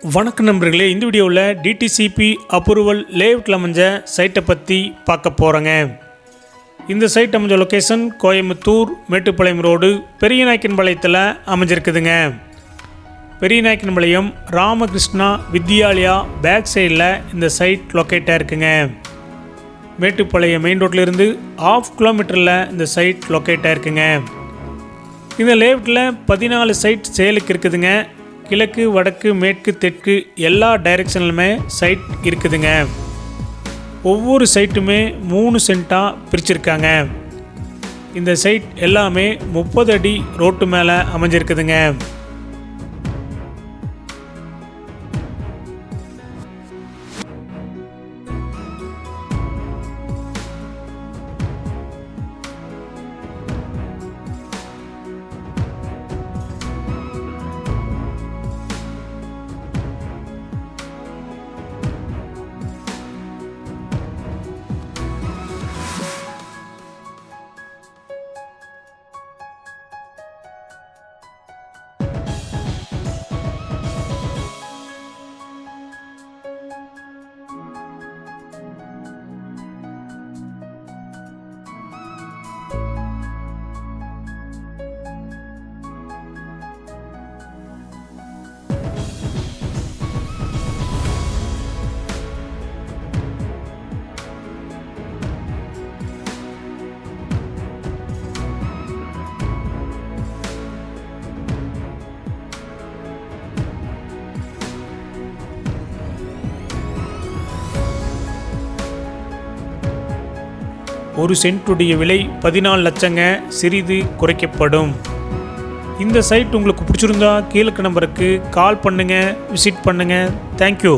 வணக்கம் நண்பர்களே, இந்த வீடியோவில் டிடிசிபி அப்ரூவல் லேஅவுட்டில் அமைஞ்ச சைட்டை பற்றி பார்க்க போகிறோங்க. இந்த சைட் அமைஞ்ச லொக்கேஷன் கோயம்புத்தூர் மேட்டுப்பாளையம் ரோடு பெரியநாயக்கன்பாளையத்தில் அமைஞ்சிருக்குதுங்க. பெரியநாயக்கன்பாளையம் ராமகிருஷ்ணா வித்யாலயா பேக் சைடில் இந்த சைட் லொக்கேட்டாக இருக்குங்க. மேட்டுப்பாளையம் மெயின் ரோட்லேருந்து 1/2 கிலோமீட்டரில் இந்த சைட் லொக்கேட்டாக இருக்குங்க. இந்த லேஅவுட்டில் 14 சைட் சேலுக்கு இருக்குதுங்க. கிழக்கு, வடக்கு, மேற்கு, தெற்கு எல்லா டைரெக்ஷன்லுமே சைட் இருக்குதுங்க. ஒவ்வொரு சைட்டுமே 3 சென்ட்டாக பிரிச்சிருக்காங்க. இந்த சைட் எல்லாமே 30 அடி ரோட்டு மேலே அமைஞ்சிருக்குதுங்க. ஒரு சென்ட்டுடைய விலை 14 லட்சங்க, சிறிது குறைக்கப்படும். இந்த சைட் உங்களுக்கு பிடிச்சிருந்தா கீழே நம்பருக்கு கால் பண்ணுங்கள், விசிட் பண்ணுங்கள். தேங்க்யூ.